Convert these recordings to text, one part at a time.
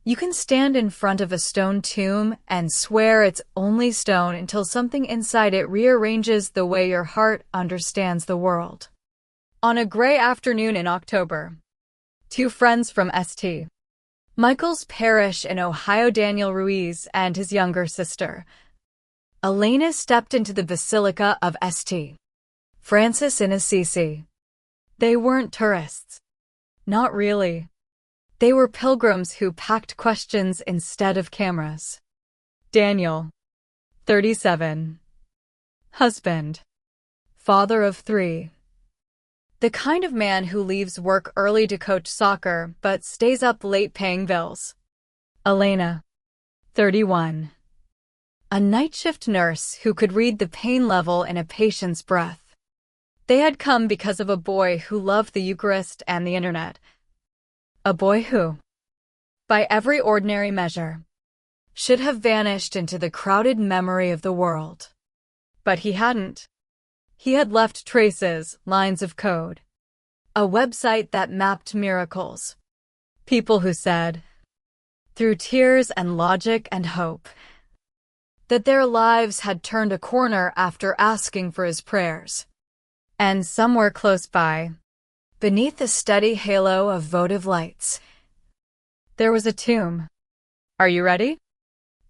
You can stand in front of a stone tomb and swear it's only stone until something inside it rearranges the way your heart understands the world. On a gray afternoon in October, two friends from St. Michael's Parish in Ohio, Daniel Ruiz and his younger sister, Elena, stepped into the Basilica of St. Francis in Assisi. They weren't tourists. Not really. They were pilgrims who packed questions instead of cameras. Daniel, 37. Husband. Father of 3. The kind of man who leaves work early to coach soccer but stays up late paying bills. Elena, 31. A night shift nurse who could read the pain level in a patient's breath. They had come because of a boy who loved the Eucharist and the internet. A boy who, by every ordinary measure, should have vanished into the crowded memory of the world. But he hadn't. He had left traces, lines of code. A website that mapped miracles. People who said, through tears and logic and hope, that their lives had turned a corner after asking for his prayers. And somewhere close by, beneath a steady halo of votive lights, there was a tomb. Are you ready?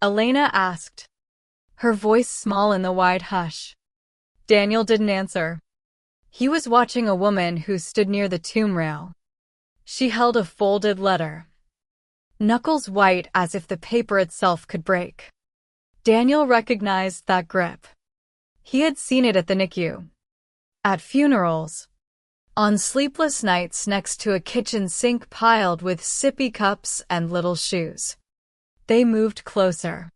Elena asked, her voice small in the wide hush. Daniel didn't answer. He was watching a woman who stood near the tomb rail. She held a folded letter, knuckles white as if the paper itself could break. Daniel recognized that grip. He had seen it at the NICU, at funerals, on sleepless nights next to a kitchen sink piled with sippy cups and little shoes. They moved closer.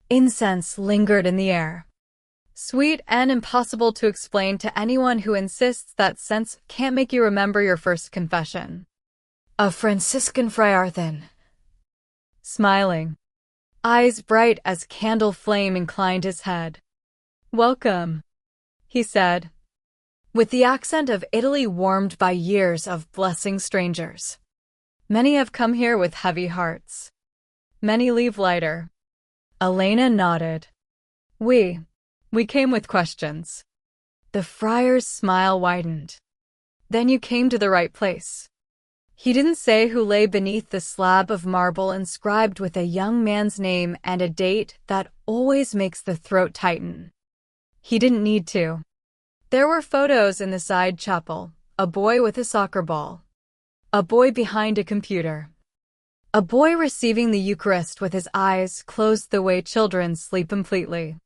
Incense lingered in the air. Sweet and impossible to explain to anyone who insists that scents can't make you remember your first confession. A Franciscan friar, smiling, eyes bright as candle flame, inclined his head. Welcome, he said, with the accent of Italy warmed by years of blessing strangers. Many have come here with heavy hearts. Many leave lighter. Elena nodded. We came with questions. The friar's smile widened. Then you came to the right place. He didn't say who lay beneath the slab of marble inscribed with a young man's name and a date that always makes the throat tighten. He didn't need to. There were photos in the side chapel, a boy with a soccer ball, a boy behind a computer, a boy receiving the Eucharist with his eyes closed the way children sleep completely.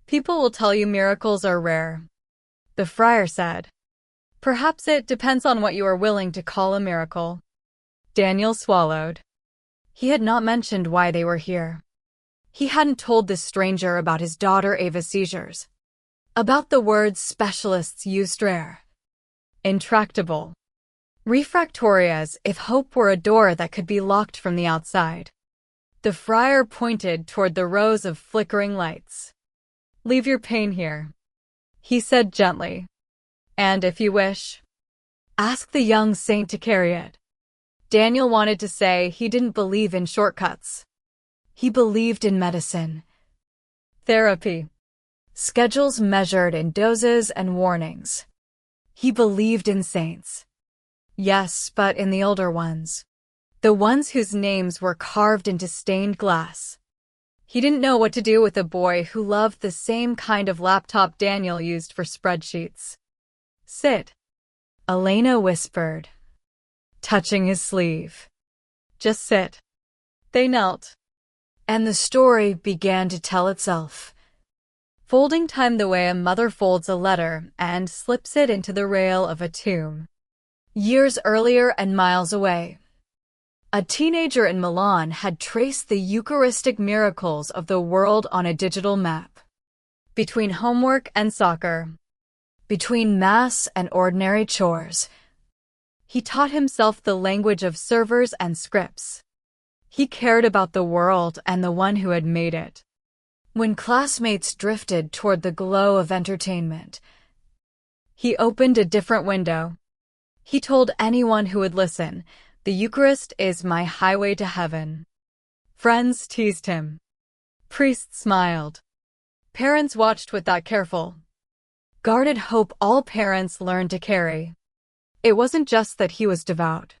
People will tell you miracles are rare, the friar said. Perhaps it depends on what you are willing to call a miracle. Daniel swallowed. He had not mentioned why they were here. He hadn't told this stranger about his daughter Ava's seizures, about the words specialists used: rare, intractable, refractory, as if hope were a door that could be locked from the outside. The friar pointed toward the rows of flickering lights. Leave your pain here, he said gently. And if you wish, ask the young saint to carry it. Daniel wanted to say he didn't believe in shortcuts. He believed in medicine, therapy, schedules measured in doses and warnings. He believed in saints. Yes, but in the older ones. The ones whose names were carved into stained glass. He didn't know what to do with a boy who loved the same kind of laptop Daniel used for spreadsheets. Sit, Elena whispered, touching his sleeve. Just sit. They knelt, and the story began to tell itself. Folding time the way a mother folds a letter and slips it into the rail of a tomb. Years earlier and miles away, a teenager in Milan had traced the Eucharistic miracles of the world on a digital map. Between homework and soccer, between mass and ordinary chores, he taught himself the language of servers and scripts. He cared about the world and the one who had made it. When classmates drifted toward the glow of entertainment, he opened a different window. He told anyone who would listen, the Eucharist is my highway to heaven. Friends teased him. Priests smiled. Parents watched with that careful, guarded hope all parents learn to carry. It wasn't just that he was devout.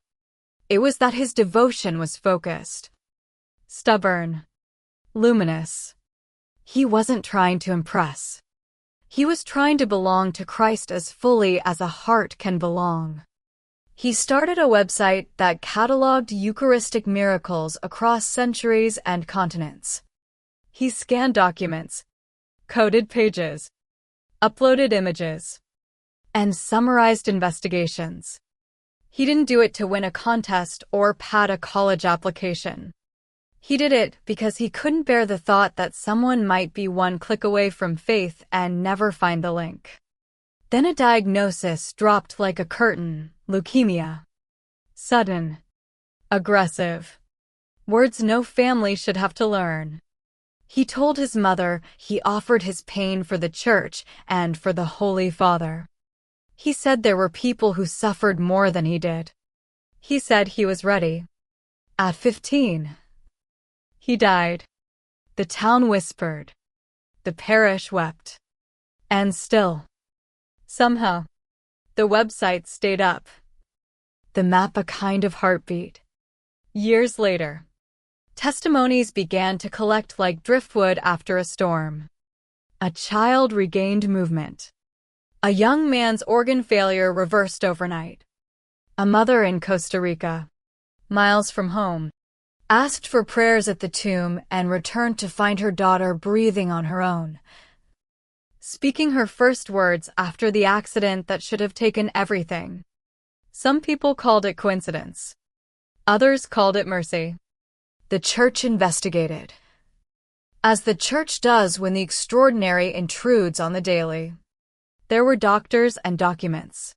It was that his devotion was focused, stubborn, luminous. He wasn't trying to impress. He was trying to belong to Christ as fully as a heart can belong. He started a website that cataloged Eucharistic miracles across centuries and continents. He scanned documents, coded pages, uploaded images, and summarized investigations. He didn't do it to win a contest or pad a college application. He did it because he couldn't bear the thought that someone might be one click away from faith and never find the link. Then a diagnosis dropped like a curtain: leukemia. Sudden. Aggressive. Words no family should have to learn. He told his mother he offered his pain for the Church and for the Holy Father. He said there were people who suffered more than he did. He said he was ready. At 15. He died. The town whispered. The parish wept. And still, somehow, the website stayed up. The map a kind of heartbeat. Years later, testimonies began to collect like driftwood after a storm. A child regained movement. A young man's organ failure reversed overnight. A mother in Costa Rica, miles from home, asked for prayers at the tomb and returned to find her daughter breathing on her own, speaking her first words after the accident that should have taken everything. Some people called it coincidence. Others called it mercy. The Church investigated, as the Church does when the extraordinary intrudes on the daily. There were doctors and documents.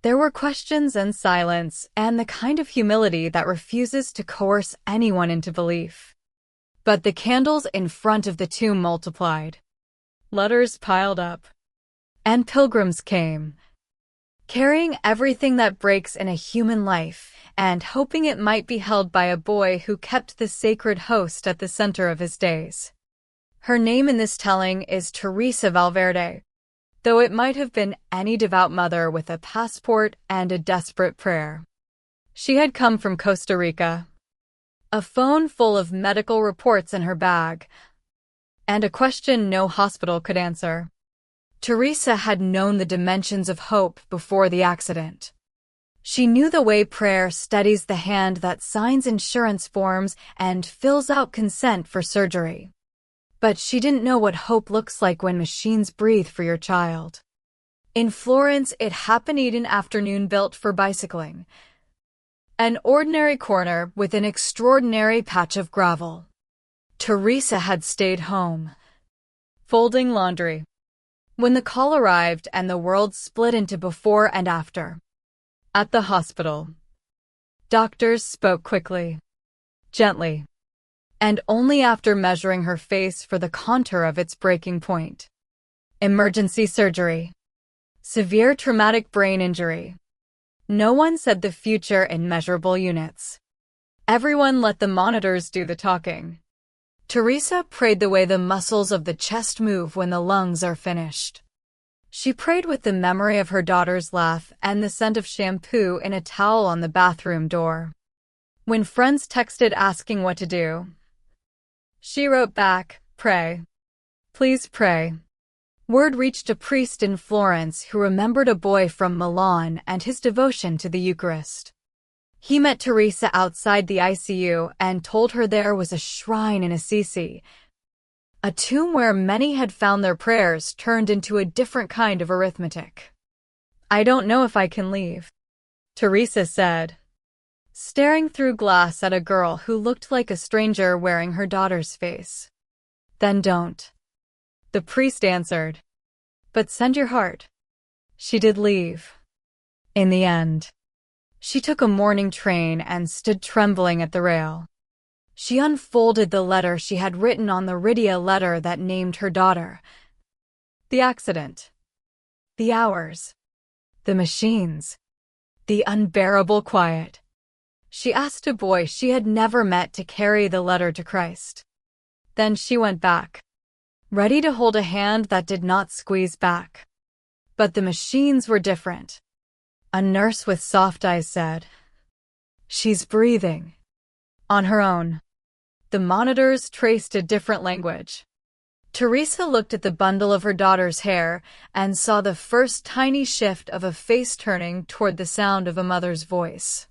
There were questions and silence, and the kind of humility that refuses to coerce anyone into belief. But the candles in front of the tomb multiplied. Letters piled up. And pilgrims came, carrying everything that breaks in a human life, and hoping it might be held by a boy who kept the sacred host at the center of his days. Her name in this telling is Teresa Valverde, though it might have been any devout mother with a passport and a desperate prayer. She had come from Costa Rica, a phone full of medical reports in her bag, and a question no hospital could answer. Teresa had known the dimensions of hope before the accident. She knew the way prayer steadies the hand that signs insurance forms and fills out consent for surgery. But she didn't know what hope looks like when machines breathe for your child. In Florence, it happened an afternoon built for bicycling. An ordinary corner with an extraordinary patch of gravel. Teresa had stayed home, folding laundry, when the call arrived and the world split into before and after. At the hospital, doctors spoke quickly, gently, and only after measuring her face for the contour of its breaking point. Emergency surgery. Severe traumatic brain injury. No one said the future in measurable units. Everyone let the monitors do the talking. Teresa prayed the way the muscles of the chest move when the lungs are finished. She prayed with the memory of her daughter's laugh and the scent of shampoo in a towel on the bathroom door. When friends texted asking what to do, she wrote back, "Pray. Please pray." Word reached a priest in Florence who remembered a boy from Milan and his devotion to the Eucharist. He met Teresa outside the ICU and told her there was a shrine in Assisi, a tomb where many had found their prayers turned into a different kind of arithmetic. "I don't know if I can leave," Teresa said, staring through glass at a girl who looked like a stranger wearing her daughter's face. "Then don't," the priest answered. "But send your heart." She did leave. In the end, she took a morning train and stood trembling at the rail. She unfolded the letter she had written on the Rydia letter that named her daughter. The accident. The hours. The machines. The unbearable quiet. She asked a boy she had never met to carry the letter to Christ. Then she went back, ready to hold a hand that did not squeeze back. But the machines were different. A nurse with soft eyes said, "She's breathing." On her own. The monitors traced a different language. Teresa looked at the bundle of her daughter's hair and saw the first tiny shift of a face turning toward the sound of a mother's voice.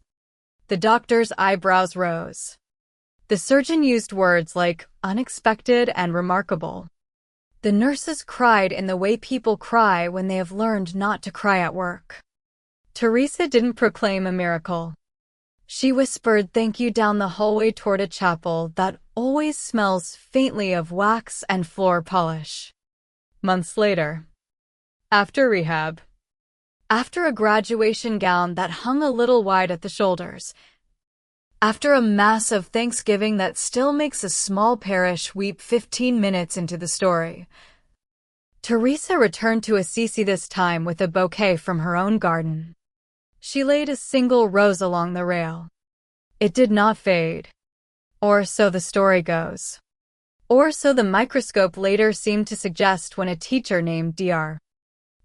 The doctor's eyebrows rose. The surgeon used words like unexpected and remarkable. The nurses cried in the way people cry when they have learned not to cry at work. Teresa didn't proclaim a miracle. She whispered thank you down the hallway toward a chapel that always smells faintly of wax and floor polish. Months later, after rehab, after a graduation gown that hung a little wide at the shoulders, after a mass of Thanksgiving that still makes a small parish weep 15 minutes into the story, Teresa returned to Assisi this time with a bouquet from her own garden. She laid a single rose along the rail. It did not fade. Or so the story goes. Or so the microscope later seemed to suggest when a teacher named Dr.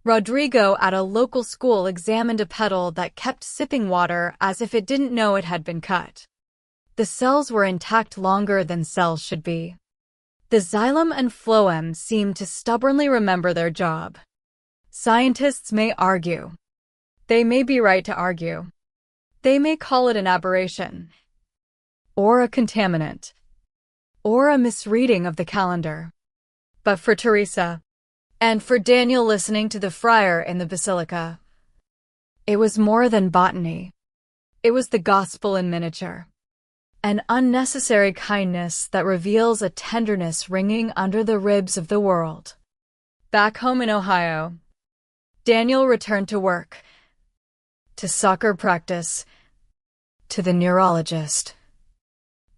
Rodrigo at a local school examined a petal that kept sipping water as if it didn't know it had been cut. The cells were intact longer than cells should be. The xylem and phloem seemed to stubbornly remember their job. Scientists may argue. They may be right to argue. They may call it an aberration, or a contaminant, or a misreading of the calendar. But for Teresa, and for Daniel listening to the friar in the basilica, it was more than botany. It was the gospel in miniature. An unnecessary kindness that reveals a tenderness wringing under the ribs of the world. Back home in Ohio, Daniel returned to work, to soccer practice, to the neurologist,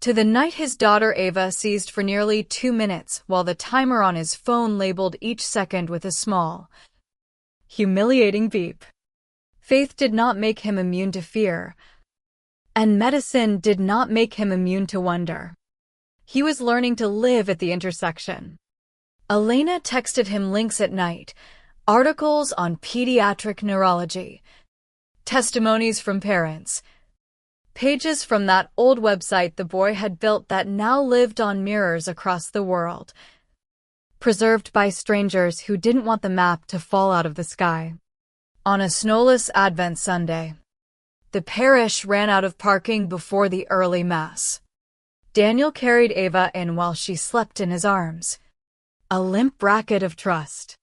to the night his daughter Ava seized for nearly 2 minutes while the timer on his phone labeled each second with a small, humiliating beep. Faith did not make him immune to fear, and medicine did not make him immune to wonder. He was learning to live at the intersection. Elena texted him links at night, articles on pediatric neurology, testimonies from parents, pages from that old website the boy had built that now lived on mirrors across the world, preserved by strangers who didn't want the map to fall out of the sky. On a snowless Advent Sunday, the parish ran out of parking before the early Mass. Daniel carried Ava in while she slept in his arms, a limp bracket of trust.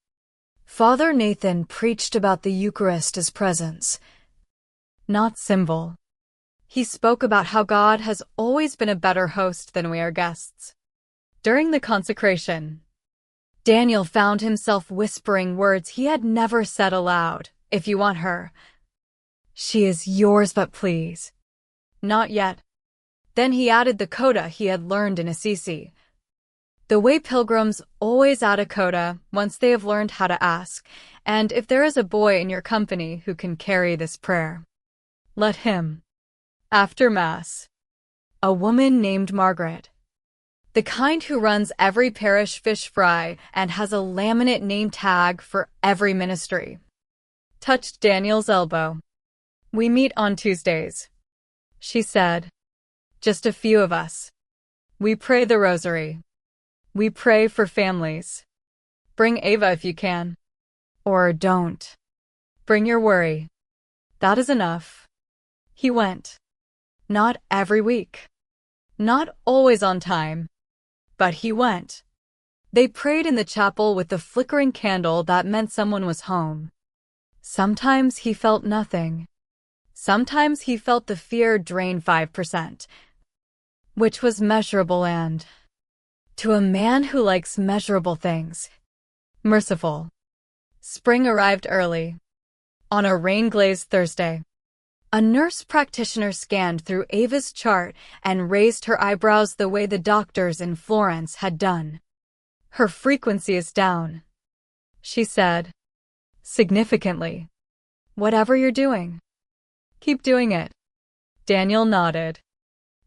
Father Nathan preached about the Eucharist as presence, not symbol. He spoke about how God has always been a better host than we are guests. During the consecration, Daniel found himself whispering words he had never said aloud. If you want her, she is yours, but please. Not yet. Then he added the coda he had learned in Assisi. The way pilgrims always add a coda once they have learned how to ask, and if there is a boy in your company who can carry this prayer, let him. After Mass, a woman named Margaret, the kind who runs every parish fish fry and has a laminate name tag for every ministry, touched Daniel's elbow. "We meet on Tuesdays," she said. "Just a few of us. We pray the rosary. We pray for families. Bring Ava if you can. Or don't. Bring your worry. That is enough." He went. Not every week. Not always on time. But he went. They prayed in the chapel with the flickering candle that meant someone was home. Sometimes he felt nothing. Sometimes he felt the fear drain 5%, which was measurable and, to a man who likes measurable things, merciful. Spring arrived early. On a rain-glazed Thursday, a nurse practitioner scanned through Ava's chart and raised her eyebrows the way the doctors in Florence had done. "Her frequency is down," she said, significantly. "Whatever you're doing, keep doing it." Daniel nodded.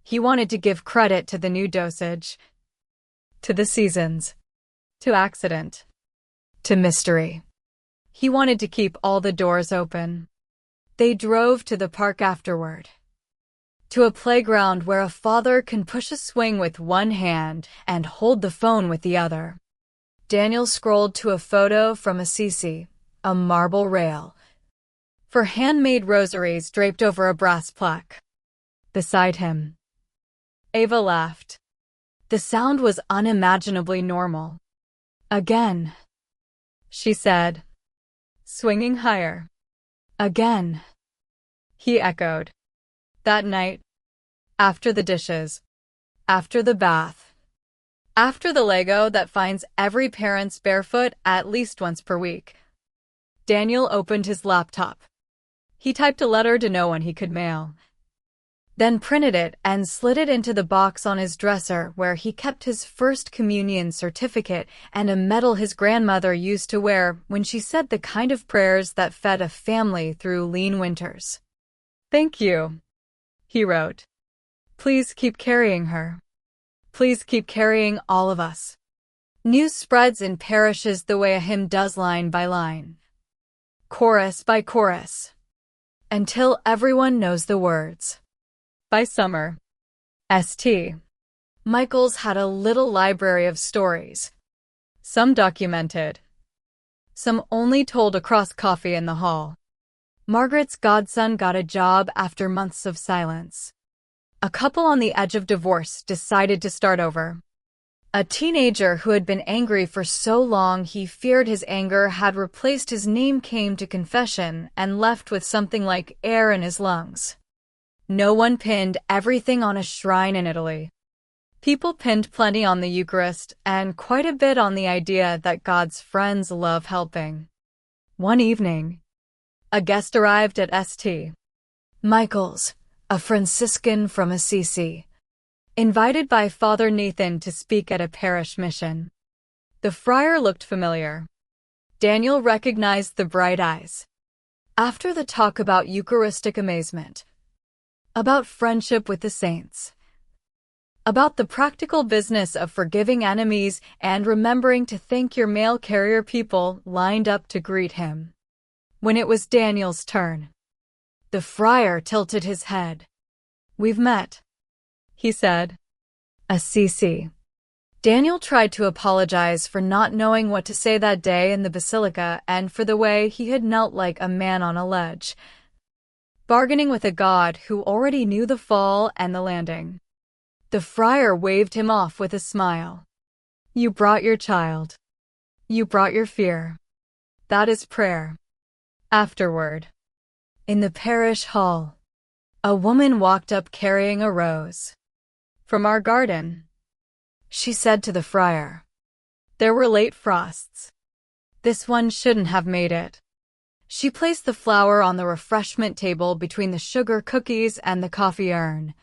He wanted to give credit to the new dosage, to the seasons, to accident, to mystery. He wanted to keep all the doors open. They drove to the park afterward, to a playground where a father can push a swing with one hand and hold the phone with the other. Daniel scrolled to a photo from Assisi, a marble rail, for handmade rosaries draped over a brass plaque. Beside him, Ava laughed. The sound was unimaginably normal. Again, she said, swinging higher. Again, he echoed. That night, after the dishes, after the bath, after the Lego that finds every parent's barefoot at least once per week, Daniel opened his laptop. He typed a letter to no one he could mail, then printed it and slid it into the box on his dresser where he kept his first communion certificate and a medal his grandmother used to wear when she said the kind of prayers that fed a family through lean winters. Thank you, he wrote. Please keep carrying her. Please keep carrying all of us. News spreads in parishes the way a hymn does, line by line, chorus by chorus, until everyone knows the words. By summer, St. Michael's had a little library of stories, some documented, some only told across coffee in the hall. Margaret's godson got a job after months of silence. A couple on the edge of divorce decided to start over. A teenager who had been angry for so long he feared his anger had replaced his name came to confession and left with something like air in his lungs. No one pinned everything on a shrine in Italy. People pinned plenty on the Eucharist and quite a bit on the idea that God's friends love helping. One evening, a guest arrived at St. Michael's, a Franciscan from Assisi, invited by Father Nathan to speak at a parish mission. The friar looked familiar. Daniel recognized the bright eyes. After the talk about Eucharistic amazement, about friendship with the saints, about the practical business of forgiving enemies and remembering to thank your mail carrier, people lined up to greet him. When it was Daniel's turn, the friar tilted his head. We've met, he said. Assisi. Daniel tried to apologize for not knowing what to say that day in the basilica and for the way he had knelt like a man on a ledge, bargaining with a God who already knew the fall and the landing. The friar waved him off with a smile. You brought your child. You brought your fear. That is prayer. Afterward, in the parish hall, a woman walked up carrying a rose. From our garden, she said to the friar. There were late frosts. This one shouldn't have made it. She placed the flower on the refreshment table between the sugar cookies and the coffee urn,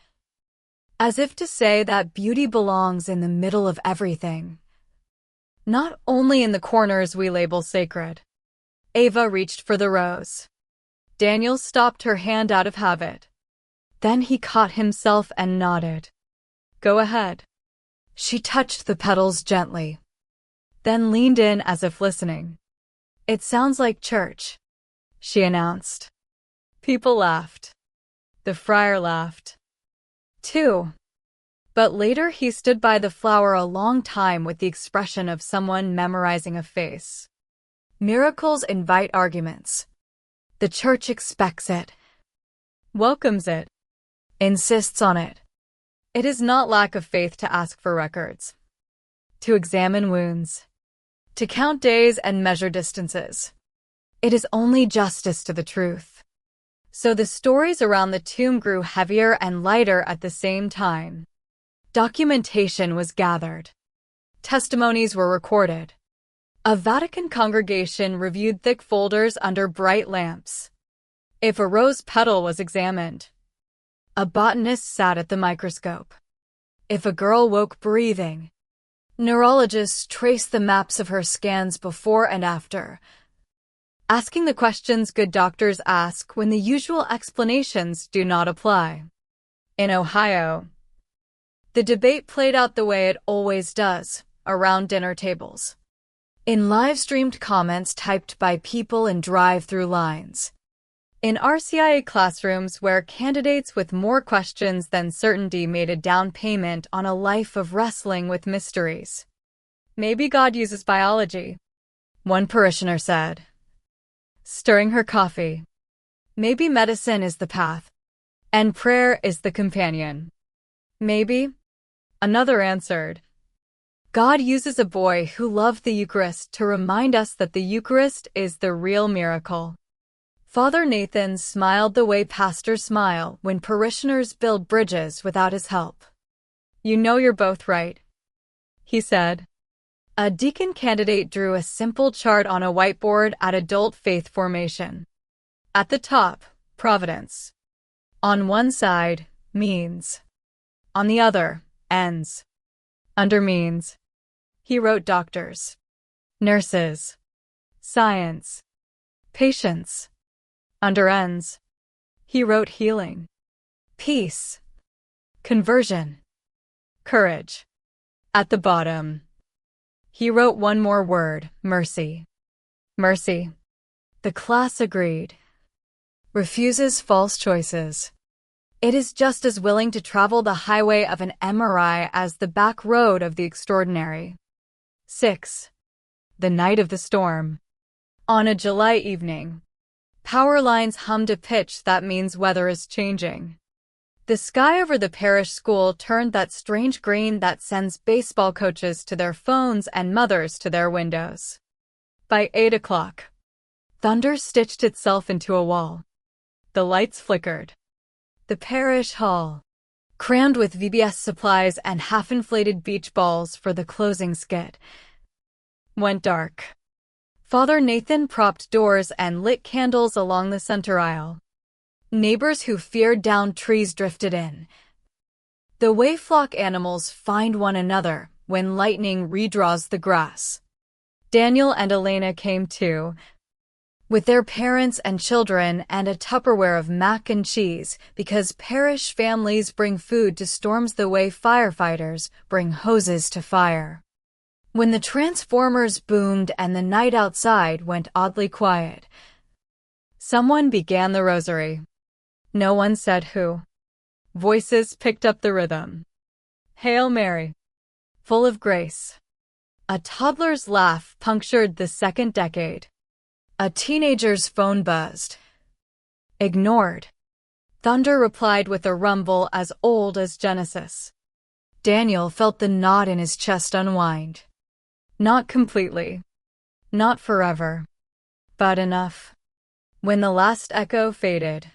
as if to say that beauty belongs in the middle of everything, not only in the corners we label sacred. Ava reached for the rose. Daniel stopped her hand out of habit. Then he caught himself and nodded. Go ahead. She touched the petals gently, then leaned in as if listening. It sounds like church, she announced. People laughed. The friar laughed, too. But later he stood by the flower a long time with the expression of someone memorizing a face. Miracles invite arguments. The church expects it, welcomes it, insists on it. It is not lack of faith to ask for records, to examine wounds, to count days and measure distances. It is only justice to the truth. So the stories around the tomb grew heavier and lighter at the same time. Documentation was gathered. Testimonies were recorded. A Vatican congregation reviewed thick folders under bright lamps. If a rose petal was examined, a botanist sat at the microscope. If a girl woke breathing, neurologists traced the maps of her scans before and after, asking the questions good doctors ask when the usual explanations do not apply. In Ohio, the debate played out the way it always does, around dinner tables. In live-streamed comments typed by people in drive-through lines. In RCIA classrooms where candidates with more questions than certainty made a down payment on a life of wrestling with mysteries. Maybe God uses biology, one parishioner said, stirring her coffee. Maybe medicine is the path, and prayer is the companion. Maybe, another answered, God uses a boy who loved the Eucharist to remind us that the Eucharist is the real miracle. Father Nathan smiled the way pastors smile when parishioners build bridges without his help. You know you're both right, he said. A deacon candidate drew a simple chart on a whiteboard at adult faith formation. At the top, Providence. On one side, means. On the other, ends. Under means, he wrote doctors, nurses, science, patience. Under ends, he wrote healing, peace, conversion, courage. At the bottom, he wrote one more word, mercy. Mercy. The class agreed. Refuses false choices. It is just as willing to travel the highway of an MRI as the back road of the extraordinary. 6. The night of the storm. On a July evening, power lines hummed a pitch that means weather is changing. The sky over the parish school turned that strange green that sends baseball coaches to their phones and mothers to their windows. By 8 o'clock, thunder stitched itself into a wall. The lights flickered. The parish hall, crammed with VBS supplies and half-inflated beach balls for the closing skit, went dark. Father Nathan propped doors and lit candles along the center aisle. Neighbors who feared downed trees drifted in. The way flock animals find one another when lightning redraws the grass. Daniel and Elena came too, with their parents and children and a Tupperware of mac and cheese, because parish families bring food to storms the way firefighters bring hoses to fire. When the transformers boomed and the night outside went oddly quiet, someone began the rosary. No one said who. Voices picked up the rhythm. Hail Mary, full of grace. A toddler's laugh punctured the second decade. A teenager's phone buzzed. Ignored. Thunder replied with a rumble as old as Genesis. Daniel felt the knot in his chest unwind. Not completely. Not forever. But enough. When the last echo faded,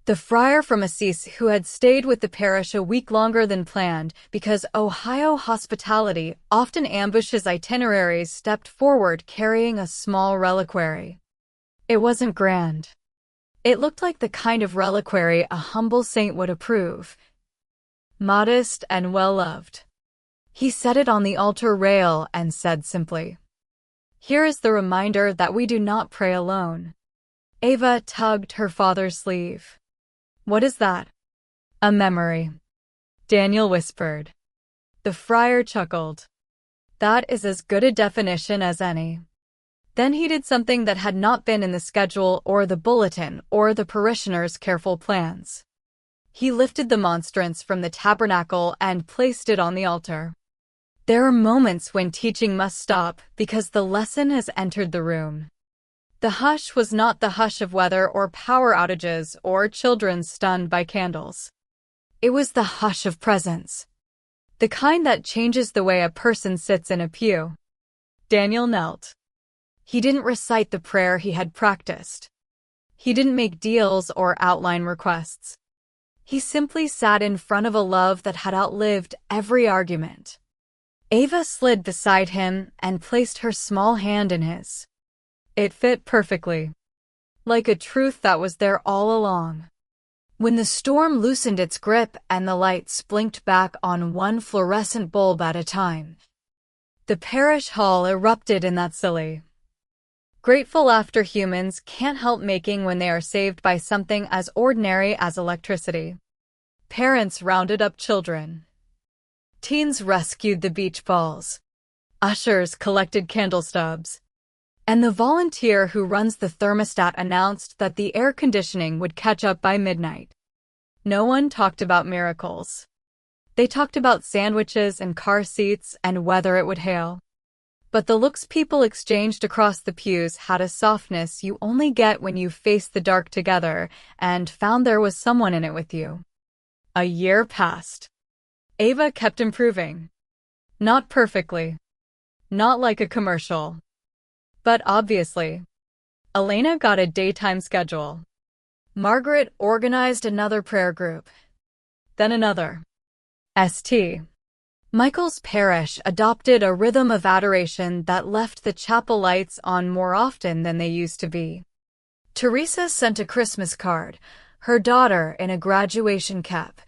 the friar from Assisi, who had stayed with the parish a week longer than planned because Ohio hospitality often ambushes itineraries, stepped forward carrying a small reliquary. It wasn't grand. It looked like the kind of reliquary a humble saint would approve. Modest and well-loved. He set it on the altar rail and said simply, "Here is the reminder that we do not pray alone." Ava tugged her father's sleeve. "What is that?" "A memory," Daniel whispered. The friar chuckled. "That is as good a definition as any." Then he did something that had not been in the schedule or the bulletin or the parishioners' careful plans. He lifted the monstrance from the tabernacle and placed it on the altar. There are moments when teaching must stop because the lesson has entered the room. The hush was not the hush of weather or power outages or children stunned by candles. It was the hush of presence. The kind that changes the way a person sits in a pew. Daniel knelt. He didn't recite the prayer he had practiced. He didn't make deals or outline requests. He simply sat in front of a love that had outlived every argument. Ava slid beside him and placed her small hand in his. It fit perfectly, like a truth that was there all along. When the storm loosened its grip and the lights blinked back on one fluorescent bulb at a time, the parish hall erupted in that silly, grateful laughter humans can't help making when they are saved by something as ordinary as electricity. Parents rounded up children. Teens rescued the beach balls. Ushers collected candle stubs. And the volunteer who runs the thermostat announced that the air conditioning would catch up by midnight. No one talked about miracles. They talked about sandwiches and car seats and whether it would hail. But the looks people exchanged across the pews had a softness you only get when you face the dark together and found there was someone in it with you. A year passed. Ava kept improving. Not perfectly. Not like a commercial. But obviously. Elena got a daytime schedule. Margaret organized another prayer group. Then another. St. Michael's parish adopted a rhythm of adoration that left the chapel lights on more often than they used to be. Teresa sent a Christmas card, her daughter in a graduation cap,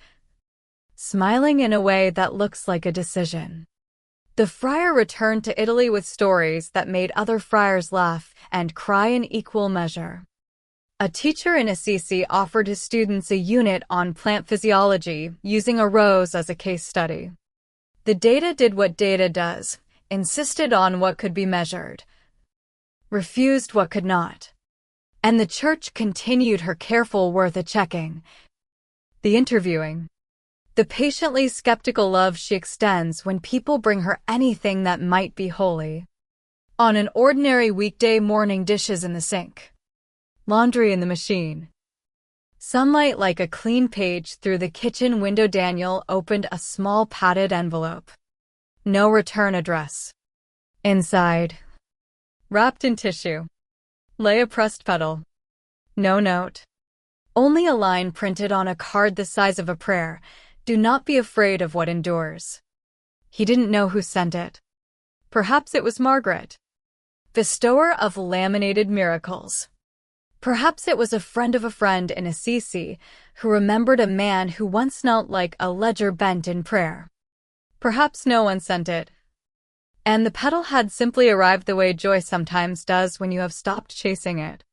smiling in a way that looks like a decision. The friar returned to Italy with stories that made other friars laugh and cry in equal measure. A teacher in Assisi offered his students a unit on plant physiology, using a rose as a case study. The data did what data does, insisted on what could be measured, refused what could not. And the church continued her careful worth-a-checking. The interviewing. The patiently skeptical love she extends when people bring her anything that might be holy. On an ordinary weekday morning, dishes in the sink. Laundry in the machine. Sunlight like a clean page through the kitchen window. Daniel opened a small padded envelope. No return address. Inside, wrapped in tissue, lay a pressed petal. No note. Only a line printed on a card the size of a prayer. Do not be afraid of what endures. He didn't know who sent it. Perhaps it was Margaret, bestower of laminated miracles. Perhaps it was a friend of a friend in Assisi who remembered a man who once knelt like a ledger bent in prayer. Perhaps no one sent it. And the petal had simply arrived the way joy sometimes does when you have stopped chasing it.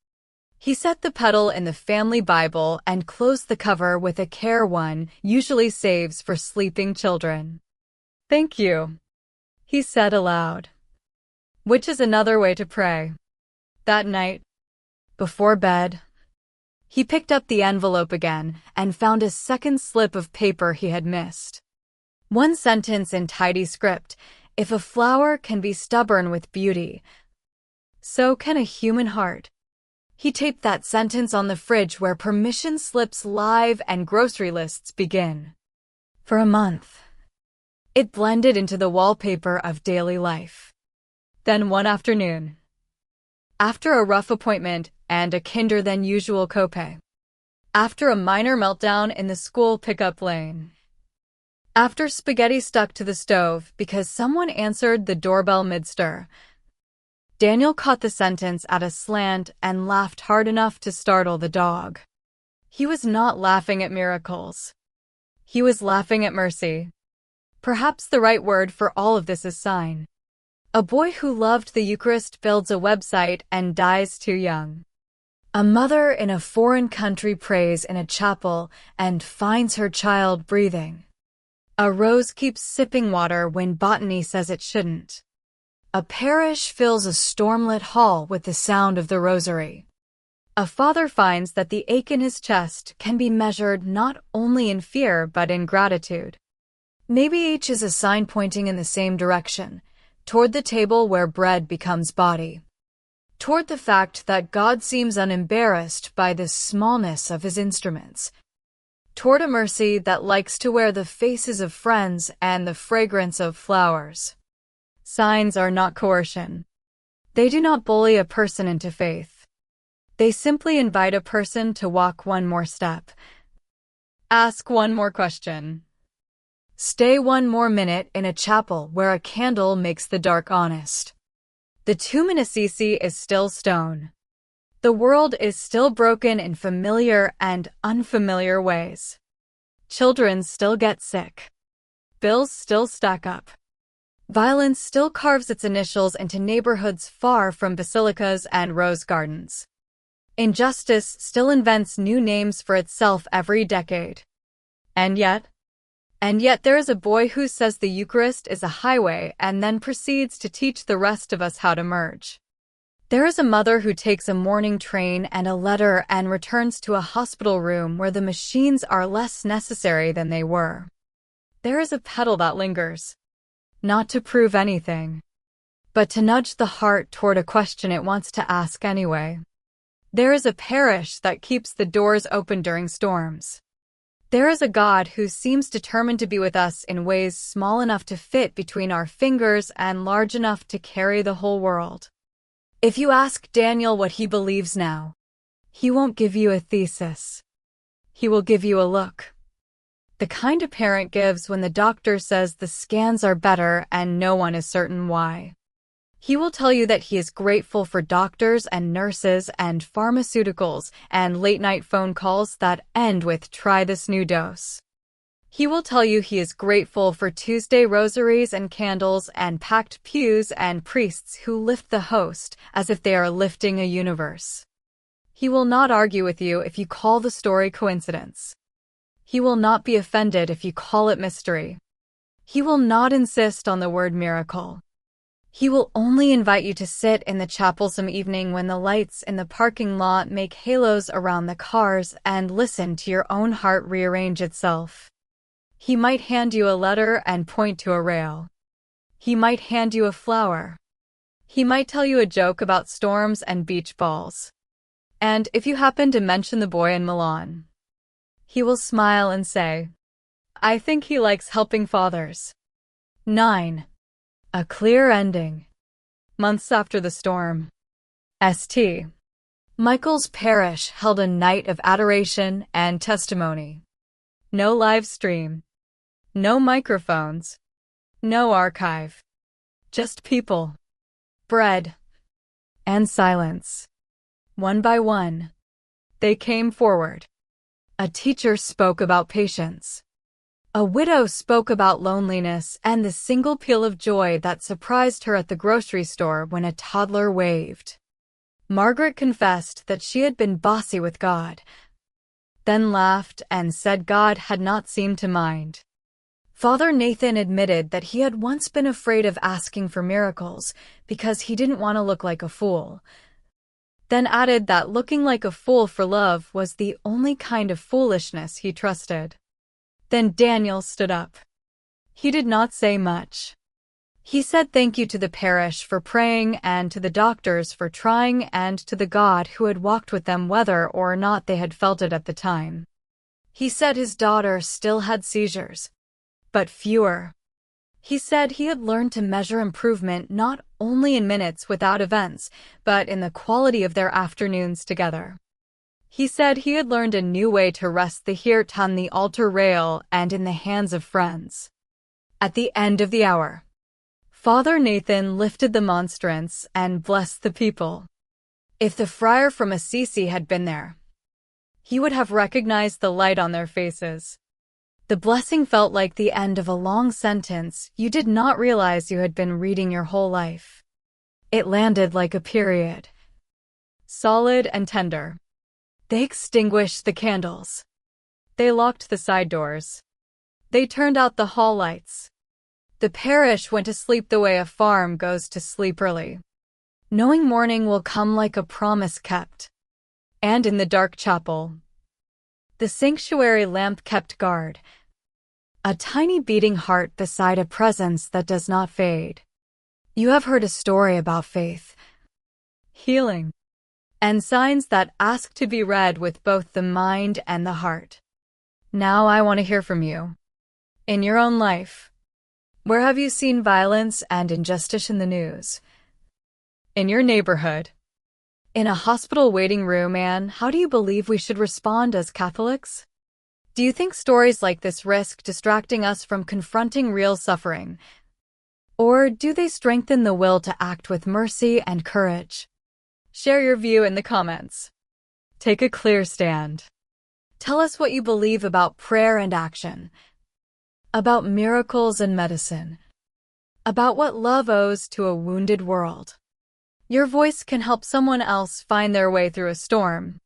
He set the petal in the family Bible and closed the cover with a care one usually saves for sleeping children. Thank you, he said aloud. Which is another way to pray. That night, before bed, he picked up the envelope again and found a second slip of paper he had missed. One sentence in tidy script: if a flower can be stubborn with beauty, so can a human heart. He taped that sentence on the fridge where permission slips live and grocery lists begin. For a month, it blended into the wallpaper of daily life. Then one afternoon, after a rough appointment and a kinder-than-usual copay, after a minor meltdown in the school pickup lane, after spaghetti stuck to the stove because someone answered the doorbell mid-stir, Daniel caught the sentence at a slant and laughed hard enough to startle the dog. He was not laughing at miracles. He was laughing at mercy. Perhaps the right word for all of this is sign. A boy who loved the Eucharist builds a website and dies too young. A mother in a foreign country prays in a chapel and finds her child breathing. A rose keeps sipping water when botany says it shouldn't. A parish fills a stormlit hall with the sound of the rosary. A father finds that the ache in his chest can be measured not only in fear but in gratitude. Maybe each is a sign pointing in the same direction, toward the table where bread becomes body. Toward the fact that God seems unembarrassed by the smallness of his instruments. Toward a mercy that likes to wear the faces of friends and the fragrance of flowers. Signs are not coercion. They do not bully a person into faith. They simply invite a person to walk one more step. Ask one more question. Stay one more minute in a chapel where a candle makes the dark honest. The tomb in Assisi is still stone. The world is still broken in familiar and unfamiliar ways. Children still get sick. Bills still stack up. Violence still carves its initials into neighborhoods far from basilicas and rose gardens. Injustice still invents new names for itself every decade. And yet, there is a boy who says the Eucharist is a highway and then proceeds to teach the rest of us how to merge. There is a mother who takes a morning train and a letter and returns to a hospital room where the machines are less necessary than they were. There is a petal that lingers, not to prove anything, but to nudge the heart toward a question it wants to ask anyway. There is a parish that keeps the doors open during storms. There is a God who seems determined to be with us in ways small enough to fit between our fingers and large enough to carry the whole world. If you ask Daniel what he believes now, he won't give you a thesis. He will give you a look. The kind a parent gives when the doctor says the scans are better and no one is certain why. He will tell you that he is grateful for doctors and nurses and pharmaceuticals and late-night phone calls that end with "try this new dose." He will tell you he is grateful for Tuesday rosaries and candles and packed pews and priests who lift the host as if they are lifting a universe. He will not argue with you if you call the story coincidence. He will not be offended if you call it mystery. He will not insist on the word miracle. He will only invite you to sit in the chapel some evening when the lights in the parking lot make halos around the cars and listen to your own heart rearrange itself. He might hand you a letter and point to a rail. He might hand you a flower. He might tell you a joke about storms and beach balls. And if you happen to mention the boy in Milan, he will smile and say, "I think he likes helping fathers." 9. A clear ending. Months after the storm, St. Michael's Parish held a night of adoration and testimony. No live stream. No microphones. No archive. Just people, bread, and silence. One by one, they came forward. A teacher spoke about patience. A widow spoke about loneliness and the single peal of joy that surprised her at the grocery store when a toddler waved. Margaret confessed that she had been bossy with God, then laughed and said God had not seemed to mind. Father Nathan admitted that he had once been afraid of asking for miracles because he didn't want to look like a fool, then added that looking like a fool for love was the only kind of foolishness he trusted. Then Daniel stood up. He did not say much. He said thank you to the parish for praying and to the doctors for trying and to the God who had walked with them whether or not they had felt it at the time. He said his daughter still had seizures, but fewer. He said he had learned to measure improvement not only in minutes without events, but in the quality of their afternoons together. He said he had learned a new way to rest the heart on the altar rail and in the hands of friends. At the end of the hour, Father Nathan lifted the monstrance and blessed the people. If the friar from Assisi had been there, he would have recognized the light on their faces. The blessing felt like the end of a long sentence you did not realize you had been reading your whole life. It landed like a period, solid and tender. They extinguished the candles. They locked the side doors. They turned out the hall lights. The parish went to sleep the way a farm goes to sleep early, knowing morning will come like a promise kept. And in the dark chapel, the sanctuary lamp kept guard, a tiny beating heart beside a presence that does not fade. You have heard a story about faith, healing, and signs that ask to be read with both the mind and the heart. Now I want to hear from you. In your own life, where have you seen violence and injustice in the news? In your neighborhood? In a hospital waiting room, and how do you believe we should respond as Catholics? Do you think stories like this risk distracting us from confronting real suffering? Or do they strengthen the will to act with mercy and courage? Share your view in the comments. Take a clear stand. Tell us what you believe about prayer and action, about miracles and medicine, about what love owes to a wounded world. Your voice can help someone else find their way through a storm.